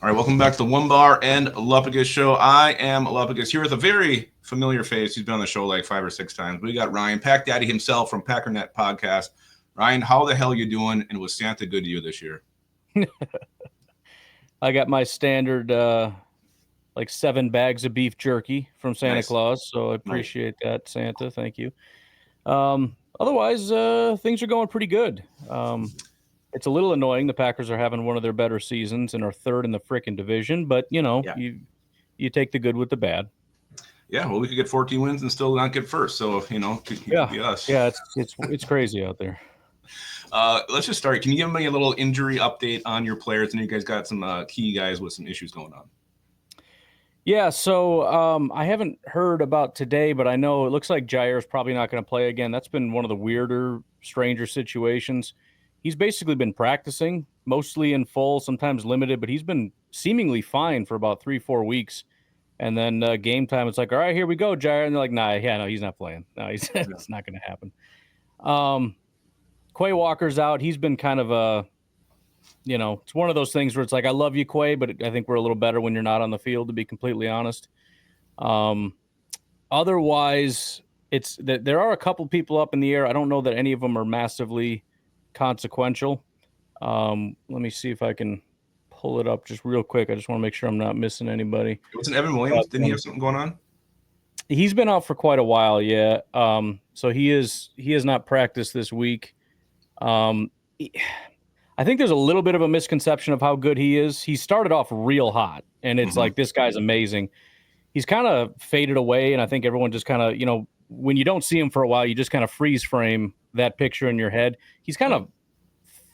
All right, welcome back to the Onebar and Lupagus show. I am Lupagus here with a very familiar face. He's been on the show like 5 or 6 times. We got Ryan, Pack Daddy himself from Packernetpodcast. Ryan, how the hell you doing? And was Santa good to you this year? I got my standard like 7 bags of beef jerky from Santa Claus, so I appreciate that, Santa. Thank you. Otherwise, things are going pretty good. It's a little annoying. The Packers are having one of their better seasons and are third in the frickin' division, but you take the good with the bad. Yeah, well, we could get 14 wins and still not get first. So could be us. Yeah, it's crazy out there. Let's just start. Can you give me a little injury update on your players? And you guys got some key guys with some issues going on. Yeah, so I haven't heard about today, but I know it looks like Jair is probably not going to play again. That's been one of the weirder, stranger situations. He's basically been practicing, mostly in full, sometimes limited, but he's been seemingly fine for about 3-4 weeks. And then game time, it's like, all right, here we go, Jair. And they're like, no, he's not playing. No, it's not going to happen. Quay Walker's out. He's been kind of it's one of those things where it's like, I love you, Quay, but I think we're a little better when you're not on the field, to be completely honest. Otherwise, there are a couple people up in the air. I don't know that any of them are massively consequential. Let me see if I can pull it up just real quick. I just want to make sure I'm not missing anybody. Wasn't Evan Williams? Didn't he have something going on? He's been out for quite a while, yeah. So he has not practiced this week. I think there's a little bit of a misconception of how good he is. He started off real hot, and it's like, this guy's amazing. He's kind of faded away, and I think everyone just kind of, when you don't see him for a while, you just kind of freeze frame that picture in your head. He's kind of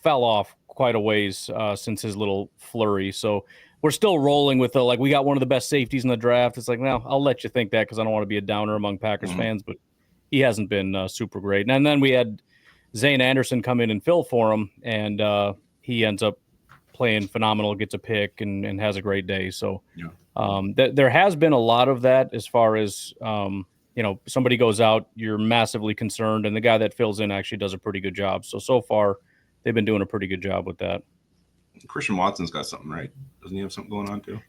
fell off quite a ways since his little flurry. So we're still rolling with we got one of the best safeties in the draft. It's like, no, I'll let you think that because I don't want to be a downer among Packers fans, but he hasn't been super great. And then we had Zane Anderson come in and fill for him, and he ends up playing phenomenal, gets a pick, and has a great day. So there has been a lot of that as far as, somebody goes out, you're massively concerned, and the guy that fills in actually does a pretty good job. So far, they've been doing a pretty good job with that. Christian Watson's got something, right? Doesn't he have something going on too?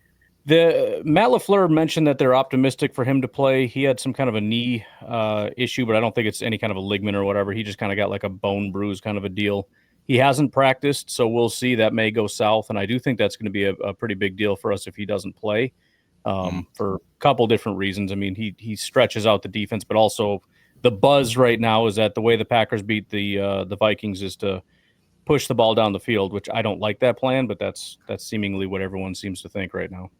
Matt LaFleur mentioned that they're optimistic for him to play. He had some kind of a knee issue, but I don't think it's any kind of a ligament or whatever. He just kind of got like a bone bruise kind of a deal. He hasn't practiced, so we'll see. That may go south, and I do think that's going to be a pretty big deal for us if he doesn't play for a couple different reasons. I mean, he stretches out the defense, but also the buzz right now is that the way the Packers beat the Vikings is to push the ball down the field, which I don't like that plan, but that's seemingly what everyone seems to think right now.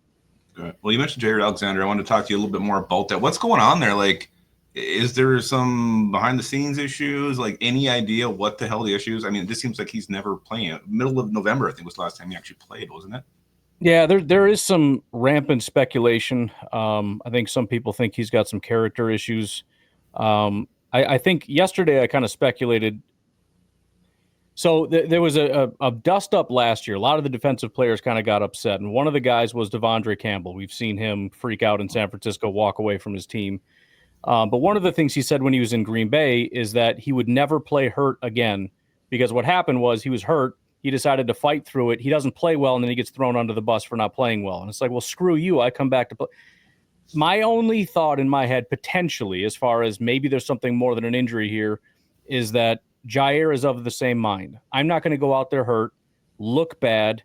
Good. Well, you mentioned Jared Alexander. I wanted to talk to you a little bit more about that. What's going on there? Like, is there some behind-the-scenes issues? Like, any idea what the hell the issues? I mean, this seems like he's never playing. Middle of November, I think, was the last time he actually played, wasn't it? Yeah, there is some rampant speculation. I think some people think he's got some character issues. I think yesterday I kind of speculated. So there was a dust-up last year. A lot of the defensive players kind of got upset, and one of the guys was Devondre Campbell. We've seen him freak out in San Francisco, walk away from his team. But one of the things he said when he was in Green Bay is that he would never play hurt again because what happened was he was hurt. He decided to fight through it. He doesn't play well, and then he gets thrown under the bus for not playing well. And it's like, well, screw you. I come back to play. My only thought in my head, potentially, as far as maybe there's something more than an injury here, is that Jair is of the same mind. I'm not going to go out there hurt, look bad,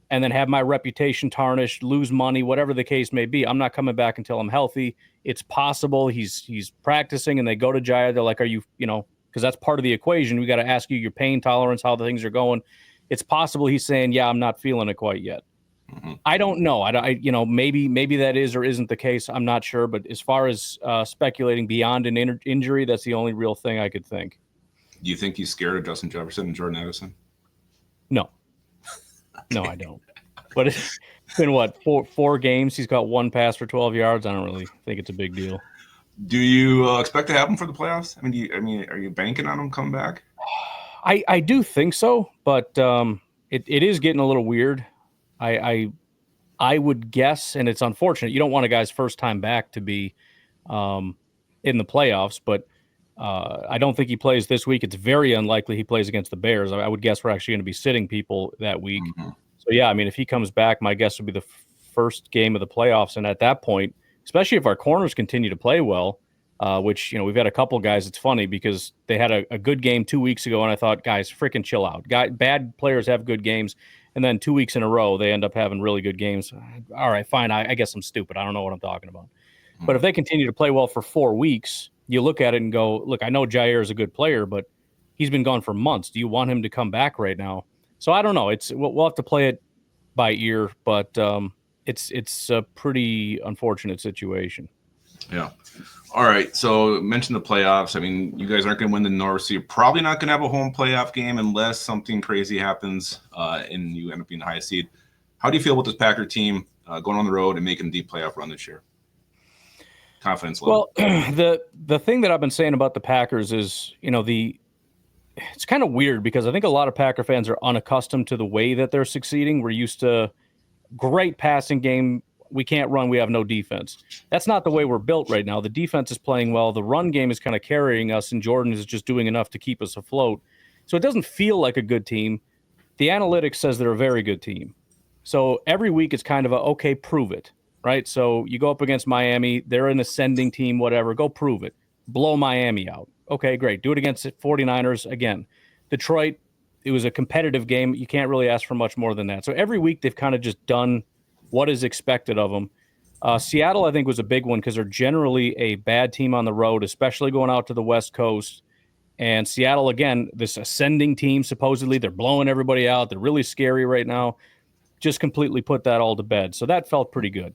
and then have my reputation tarnished, lose money, whatever the case may be. I'm not coming back until I'm healthy. It's possible he's practicing, and they go to Jair. They're like, are you, because that's part of the equation. We got to ask you your pain tolerance, how the things are going. It's possible he's saying, yeah, I'm not feeling it quite yet. I don't know. Maybe that is or isn't the case. I'm not sure. But as far as speculating beyond an injury, that's the only real thing I could think. Do you think he's scared of Justin Jefferson and Jordan Addison? No. No, I don't. But it's been, four games? He's got 1 pass for 12 yards. I don't really think it's a big deal. Do you expect to have him for the playoffs? I mean, are you banking on him coming back? I do think so, but it is getting a little weird. I would guess, and it's unfortunate, you don't want a guy's first time back to be in the playoffs, but I don't think he plays this week. It's very unlikely he plays against the Bears. I would guess we're actually going to be sitting people that week. So, yeah, I mean, if he comes back, my guess would be the first game of the playoffs. And at that point, especially if our corners continue to play well, which, we've had a couple guys. It's funny because they had a good game 2 weeks ago, and I thought, guys, freaking chill out. Bad players have good games, and then 2 weeks in a row, they end up having really good games. All right, fine. I guess I'm stupid. I don't know what I'm talking about. But if they continue to play well for 4 weeks, you look at it and go, look, I know Jair is a good player, but he's been gone for months. Do you want him to come back right now? So I don't know. We'll have to play it by ear, but it's a pretty unfortunate situation. Yeah. All right. So mention the playoffs. I mean, you guys aren't going to win the North, so you're probably not going to have a home playoff game unless something crazy happens and you end up being the highest seed. How do you feel about this Packer team going on the road and making a deep playoff run this year? Confidence level. Well, the thing that I've been saying about the Packers is, it's kind of weird because I think a lot of Packer fans are unaccustomed to the way that they're succeeding. We're used to great passing game. We can't run. We have no defense. That's not the way we're built right now. The defense is playing well. The run game is kind of carrying us, and Jordan is just doing enough to keep us afloat. So it doesn't feel like a good team. The analytics says they're a very good team. So every week it's kind of okay, prove it, right? So you go up against Miami. They're an ascending team, whatever. Go prove it. Blow Miami out. Okay, great. Do it against the 49ers again. Detroit, it was a competitive game. You can't really ask for much more than that. So every week they've kind of just done what is expected of them. Seattle, I think, was a big one because they're generally a bad team on the road, especially going out to the West Coast. And Seattle, again, this ascending team, supposedly they're blowing everybody out. They're really scary right now. Just completely put that all to bed. So that felt pretty good.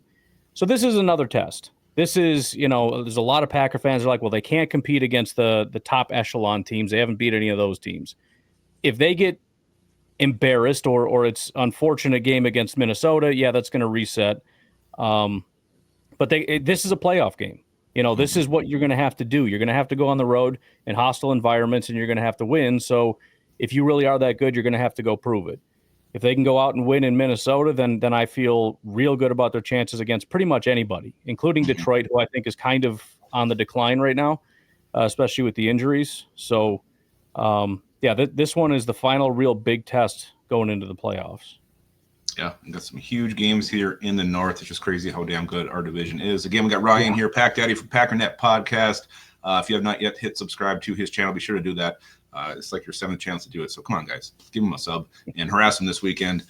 So this is another test. This is, there's a lot of Packer fans are like, well, they can't compete against the top echelon teams. They haven't beat any of those teams. If they get embarrassed or it's unfortunate game against Minnesota, yeah, that's going to reset. But this is a playoff game. This is what you're going to have to do. You're going to have to go on the road in hostile environments, and you're going to have to win. So if you really are that good, you're going to have to go prove it. If they can go out and win in Minnesota, then I feel real good about their chances against pretty much anybody, including Detroit, who I think is kind of on the decline right now, especially with the injuries. So, this one is the final real big test going into the playoffs. Yeah, we got some huge games here in the North. It's just crazy how damn good our division is. Again, we got Ryan here, Pack Daddy from Packernetpodcast. If you have not yet hit subscribe to his channel, be sure to do that. It's like your seventh chance to do it. So come on, guys, give him a sub and harass him this weekend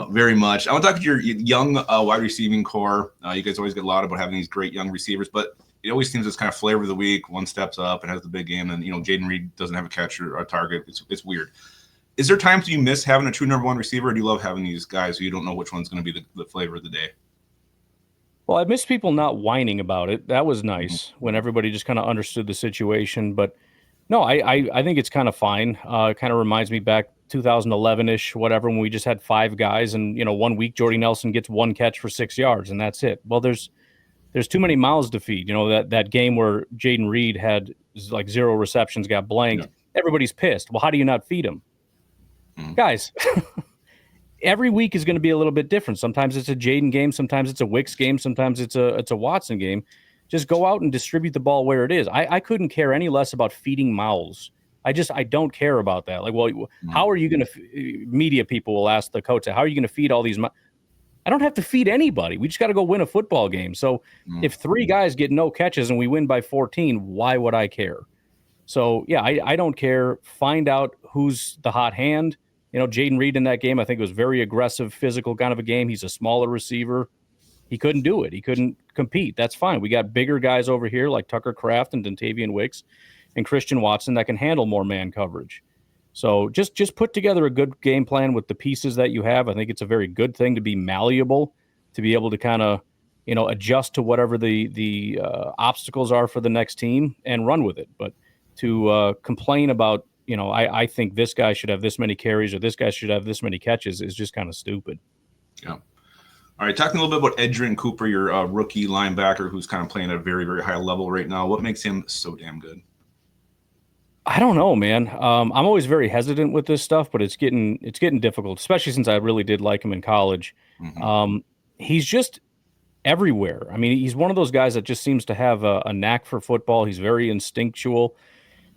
very much. I want to talk to your young wide receiving core. You guys always get a lot about having these great young receivers, but it always seems it's kind of flavor of the week. One steps up and has the big game, and Jaden Reed doesn't have a catch or a target. It's weird. Is there times you miss having a true number one receiver, or do you love having these guys who you don't know which one's going to be the flavor of the day? Well, I miss people not whining about it. That was nice when everybody just kind of understood the situation. But no, I think it's kind of fine. It kind of reminds me back 2011-ish, whatever, when we just had 5 guys, and 1 week Jordy Nelson gets 1 catch for 6 yards, and that's it. Well, there's too many mouths to feed. That game where Jaden Reed had like 0 receptions, got blanked. Yeah. Everybody's pissed. Well, how do you not feed him? Guys, every week is going to be a little bit different. Sometimes it's a Jaden game. Sometimes it's a Wicks game. Sometimes it's a Watson game. Just go out and distribute the ball where it is. I couldn't care any less about feeding mouths. I don't care about that. Like, well, how are you going to media people will ask the coach, how are you going to feed all these I don't have to feed anybody. We just got to go win a football game. So if 3 guys get no catches and we win by 14, why would I care? So, yeah, I don't care. Find out who's the hot hand. Jaden Reed in that game, I think it was very aggressive, physical kind of a game. He's a smaller receiver. He couldn't do it. He couldn't compete. That's fine. We got bigger guys over here like Tucker Kraft and Dontavian Wicks and Christian Watson that can handle more man coverage. So just put together a good game plan with the pieces that you have. I think it's a very good thing to be malleable, to be able to kind of, adjust to whatever the obstacles are for the next team and run with it. But to complain about, I think this guy should have this many carries or this guy should have this many catches is just kind of stupid. Yeah. All right, talking a little bit about Edgerrin Cooper, your rookie linebacker who's kind of playing at a very, very high level right now. What makes him so damn good? I don't know, man. I'm always very hesitant with this stuff, but it's getting difficult, especially since I really did like him in college. He's just everywhere. I mean, he's one of those guys that just seems to have a knack for football. He's very instinctual,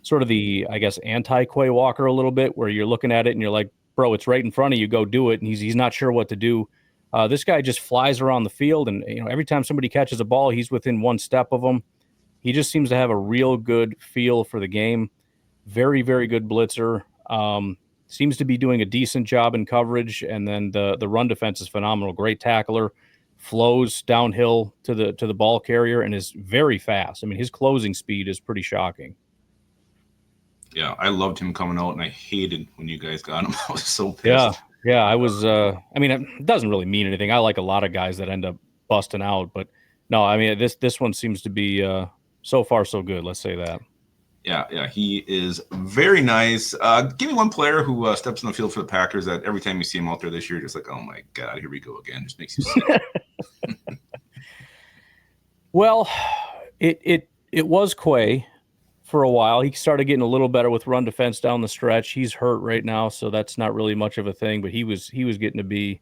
sort of the, I guess, anti-Quay Walker a little bit, where you're looking at it and you're like, bro, it's right in front of you. Go do it. And he's not sure what to do. This guy just flies around the field, and every time somebody catches a ball, he's within one step of them. He just seems to have a real good feel for the game. Very, very good blitzer. Seems to be doing a decent job in coverage, and then the run defense is phenomenal. Great tackler, flows downhill to the ball carrier, and is very fast. I mean, his closing speed is pretty shocking. Yeah, I loved him coming out, and I hated when you guys got him. I was so pissed. Yeah, I was. I mean, it doesn't really mean anything. I like a lot of guys that end up busting out, but no, I mean, this one seems to be so far so good. Let's say that. Yeah, he is very nice. Give me one player who steps on the field for the Packers that every time you see him out there this year, just like, oh my God, here we go again. Just makes you sick. Well, it was Quay for a while. He started getting a little better with run defense down the stretch. He's hurt right now, so that's not really much of a thing, but he was getting to be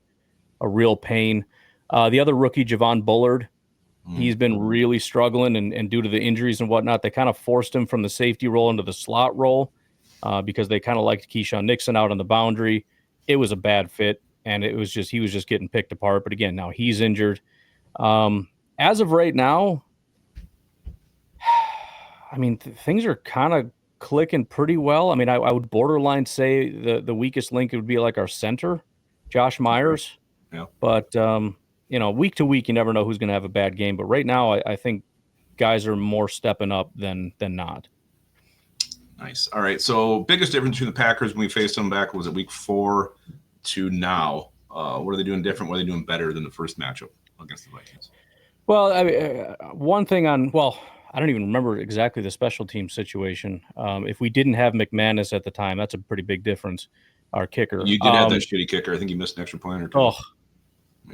a real pain. The other rookie, Javon Bullard, he's been really struggling, and due to the injuries and whatnot, they kind of forced him from the safety role into the slot role because they kind of liked Keyshawn Nixon out on the boundary. It was a bad fit, and he was just getting picked apart. But again, now he's injured. As of right now, I mean, things are kind of clicking pretty well. I mean, I would borderline say the weakest link would be like our center, Josh Myers. Yeah. But week to week, you never know who's going to have a bad game. But right now, I think guys are more stepping up than not. Nice. All right. So biggest difference between the Packers when we faced them back was it week 4 to now? What are they doing different? What are they doing better than the first matchup against the Vikings? Well, I mean, one thing I don't even remember exactly the special team situation. If we didn't have McManus at the time, that's a pretty big difference. Our kicker. You did have that shitty kicker. I think you missed an extra point or two. Oh,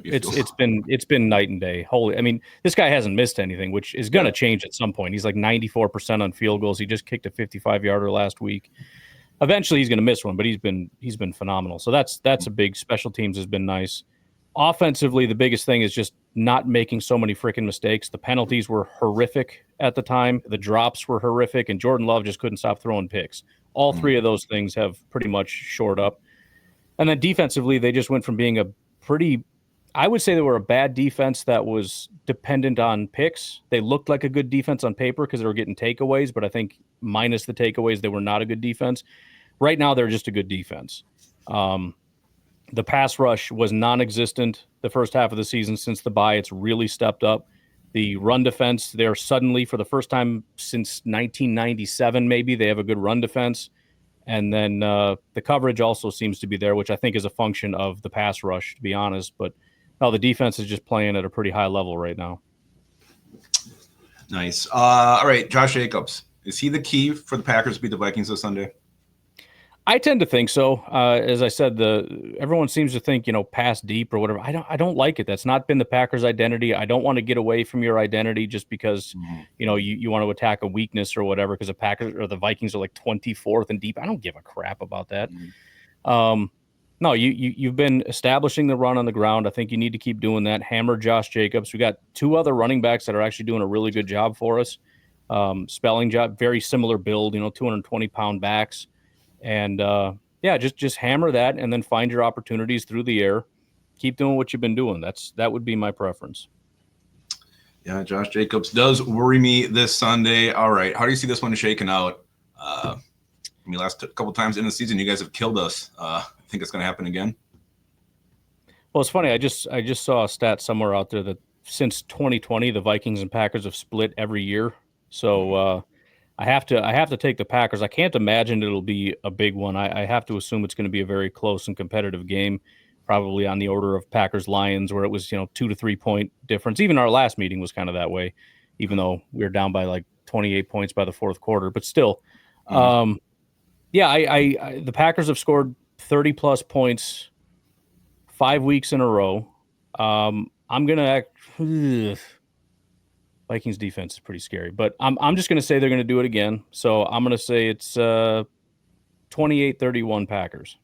it's been night and day. I mean, this guy hasn't missed anything, which is going to change at some point. He's like 94% on field goals. He just kicked a 55-yarder last week. Eventually, he's going to miss one, but he's been phenomenal. So that's a big. Special teams has been nice. Offensively, the biggest thing is just not making so many freaking mistakes. The penalties were horrific at the time. The drops were horrific, and Jordan Love just couldn't stop throwing picks. All three of those things have pretty much shored up. And then defensively, they just went from being I would say they were a bad defense that was dependent on picks. They looked like a good defense on paper because they were getting takeaways, but I think minus the takeaways, they were not a good defense. Right now, they're just a good defense. The pass rush was non-existent the first half of the season since the bye. It's really stepped up. The run defense, they're suddenly, for the first time since 1997, maybe, they have a good run defense. And then the coverage also seems to be there, which I think is a function of the pass rush, to be honest. But no, the defense is just playing at a pretty high level right now. Nice. All right, Josh Jacobs. Is he the key for the Packers to beat the Vikings this Sunday? I tend to think so. As I said, everyone seems to think, pass deep or whatever. I don't like it. That's not been the Packers' identity. I don't want to get away from your identity just because, you want to attack a weakness or whatever because the Packers or the Vikings are like 24th and deep. I don't give a crap about that. No, you've been establishing the run on the ground. I think you need to keep doing that. Hammer Josh Jacobs. We got 2 other running backs that are actually doing a really good job for us. Spelling job, very similar build, 220-pound backs. And just hammer that and then find your opportunities through the air. Keep doing what you've been doing. That would be my preference. Yeah, Josh Jacobs does worry me this Sunday. All right, how do you see this one shaking out? Last couple times in the season, you guys have killed us. I think it's going to happen again. Well, it's funny. I just saw a stat somewhere out there that since 2020, the Vikings and Packers have split every year. So I have to take the Packers. I can't imagine it'll be a big one. I have to assume it's going to be a very close and competitive game, probably on the order of Packers-Lions, where it was 2 to 3 point difference. Even our last meeting was kind of that way, even though we were down by like 28 points by the fourth quarter. But still, the Packers have scored 30-plus points 5 weeks in a row. I'm going to act Vikings defense is pretty scary, but I'm just going to say they're going to do it again. So I'm going to say it's 28-31 Packers.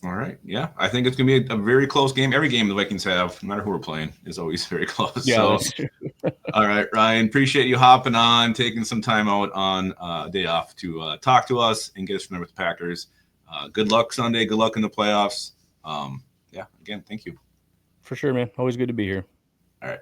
All right. Yeah, I think it's going to be a very close game. Every game the Vikings have, no matter who we're playing, is always very close. Yeah, so, all right, Ryan, appreciate you hopping on, taking some time out on day off to talk to us and get us familiar with the Packers. Good luck Sunday. Good luck in the playoffs. Yeah, again, thank you. For sure, man. Always good to be here. All right.